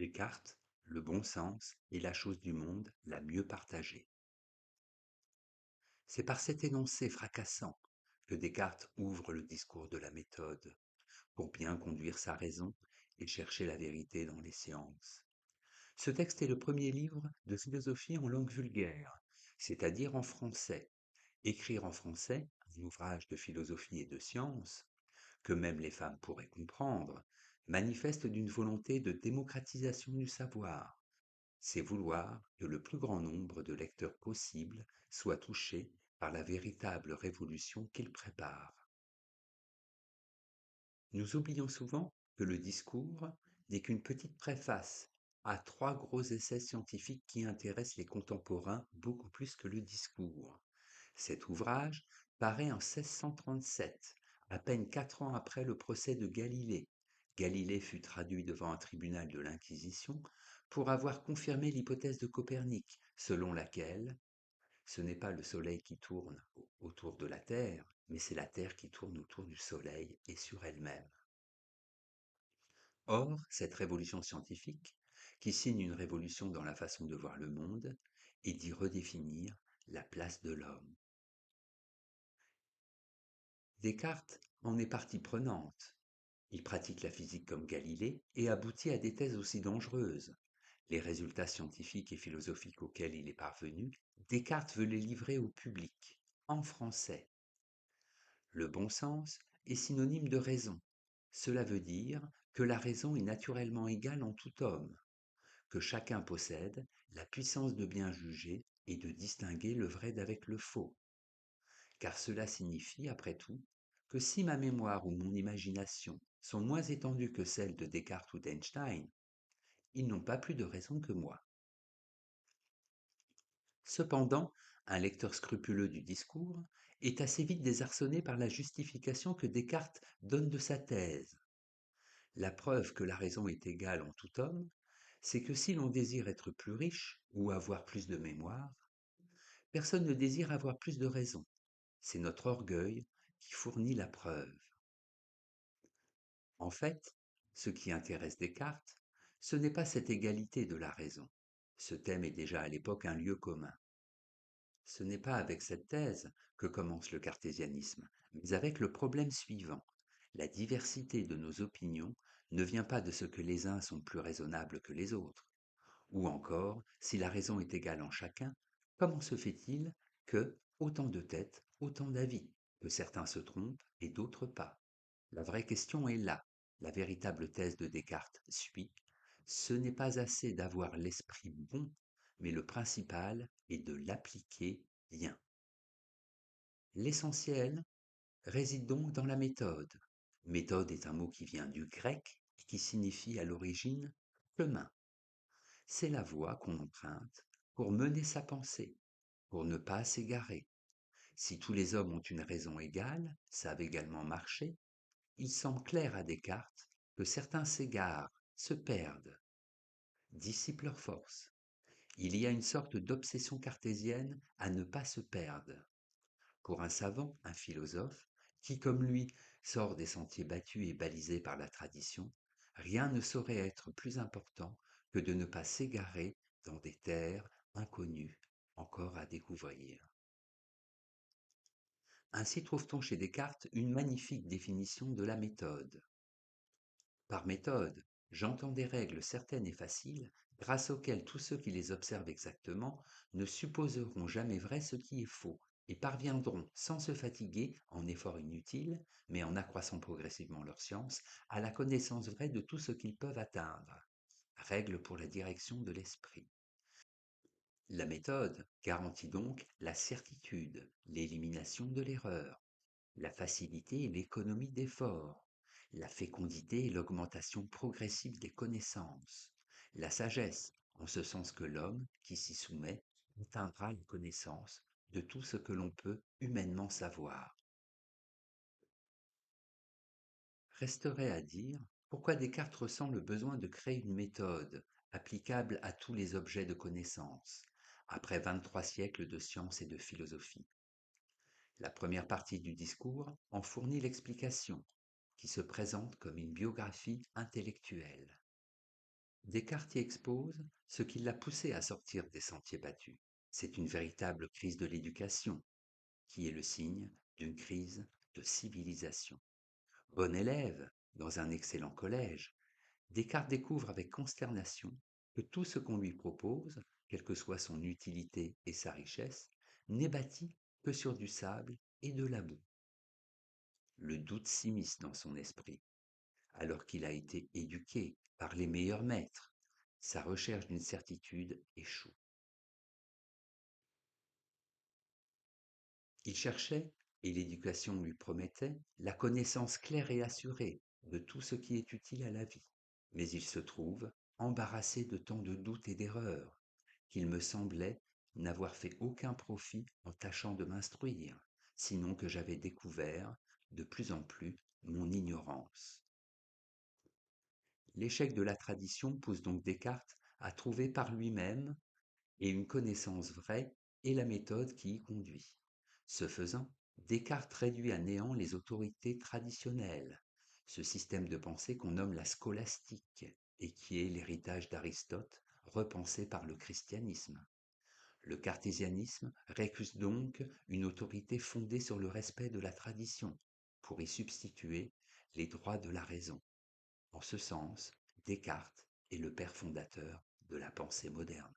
Descartes, le bon sens est la chose du monde la mieux partagée. C'est par cet énoncé fracassant que Descartes ouvre le discours de la méthode pour bien conduire sa raison et chercher la vérité dans les sciences. Ce texte est le premier livre de philosophie en langue vulgaire, c'est-à-dire en français. Écrire en français, un ouvrage de philosophie et de science, que même les femmes pourraient comprendre, manifeste d'une volonté de démocratisation du savoir. C'est vouloir que le plus grand nombre de lecteurs possible soient touchés par la véritable révolution qu'il prépare. Nous oublions souvent que le discours n'est qu'une petite préface à trois gros essais scientifiques qui intéressent les contemporains beaucoup plus que le discours. Cet ouvrage paraît en 1637, à peine 4 ans après le procès de Galilée. Galilée fut traduit devant un tribunal de l'Inquisition pour avoir confirmé l'hypothèse de Copernic, selon laquelle ce n'est pas le Soleil qui tourne autour de la Terre, mais c'est la Terre qui tourne autour du Soleil et sur elle-même. Or, cette révolution scientifique, qui signe une révolution dans la façon de voir le monde, est d'y redéfinir la place de l'homme. Descartes en est partie prenante. Il pratique la physique comme Galilée et aboutit à des thèses aussi dangereuses. Les résultats scientifiques et philosophiques auxquels il est parvenu, Descartes veut les livrer au public, en français. Le bon sens est synonyme de raison. Cela veut dire que la raison est naturellement égale en tout homme, que chacun possède la puissance de bien juger et de distinguer le vrai d'avec le faux. Car cela signifie, après tout, que si ma mémoire ou mon imagination sont moins étendues que celles de Descartes ou d'Einstein, ils n'ont pas plus de raison que moi. Cependant, un lecteur scrupuleux du discours est assez vite désarçonné par la justification que Descartes donne de sa thèse. La preuve que la raison est égale en tout homme, c'est que si l'on désire être plus riche ou avoir plus de mémoire, personne ne désire avoir plus de raison. C'est notre orgueil qui fournit la preuve. En fait, ce qui intéresse Descartes, ce n'est pas cette égalité de la raison. Ce thème est déjà à l'époque un lieu commun. Ce n'est pas avec cette thèse que commence le cartésianisme, mais avec le problème suivant. La diversité de nos opinions ne vient pas de ce que les uns sont plus raisonnables que les autres. Ou encore, si la raison est égale en chacun, comment se fait-il que autant de têtes, autant d'avis, que certains se trompent et d'autres pas? La vraie question est là. La véritable thèse de Descartes suit. Ce n'est pas assez d'avoir l'esprit bon, mais le principal est de l'appliquer bien. L'essentiel réside donc dans la méthode. Méthode est un mot qui vient du grec et qui signifie à l'origine chemin. C'est la voie qu'on emprunte pour mener sa pensée, pour ne pas s'égarer. Si tous les hommes ont une raison égale, savent également marcher, il semble clair à Descartes que certains s'égarent, se perdent, dissipent leur force. Il y a une sorte d'obsession cartésienne à ne pas se perdre. Pour un savant, un philosophe, qui comme lui sort des sentiers battus et balisés par la tradition, rien ne saurait être plus important que de ne pas s'égarer dans des terres inconnues encore à découvrir. Ainsi trouve-t-on chez Descartes une magnifique définition de la méthode. Par méthode, j'entends des règles certaines et faciles, grâce auxquelles tous ceux qui les observent exactement ne supposeront jamais vrai ce qui est faux, et parviendront, sans se fatiguer en efforts inutiles, mais en accroissant progressivement leur science, à la connaissance vraie de tout ce qu'ils peuvent atteindre. Règle pour la direction de l'esprit. La méthode garantit donc la certitude, l'élimination de l'erreur, la facilité et l'économie d'effort, la fécondité et l'augmentation progressive des connaissances, la sagesse, en ce sens que l'homme qui s'y soumet atteindra la connaissance de tout ce que l'on peut humainement savoir. Resterait à dire pourquoi Descartes ressent le besoin de créer une méthode applicable à tous les objets de connaissance, après 23 siècles de science et de philosophie. La première partie du discours en fournit l'explication, qui se présente comme une biographie intellectuelle. Descartes y expose ce qui l'a poussé à sortir des sentiers battus. C'est une véritable crise de l'éducation, qui est le signe d'une crise de civilisation. Bon élève dans un excellent collège, Descartes découvre avec consternation que tout ce qu'on lui propose, quelle que soit son utilité et sa richesse, n'est bâti que sur du sable et de la boue. Le doute s'immisce dans son esprit, alors qu'il a été éduqué par les meilleurs maîtres. Sa recherche d'une certitude échoue. Il cherchait, et l'éducation lui promettait, la connaissance claire et assurée de tout ce qui est utile à la vie. Mais il se trouve embarrassé de tant de doutes et d'erreurs, qu'il me semblait n'avoir fait aucun profit en tâchant de m'instruire, sinon que j'avais découvert de plus en plus mon ignorance. L'échec de la tradition pousse donc Descartes à trouver par lui-même et une connaissance vraie et la méthode qui y conduit. Ce faisant, Descartes réduit à néant les autorités traditionnelles, ce système de pensée qu'on nomme la scolastique et qui est l'héritage d'Aristote repensé par le christianisme. Le cartésianisme récuse donc une autorité fondée sur le respect de la tradition pour y substituer les droits de la raison. En ce sens, Descartes est le père fondateur de la pensée moderne.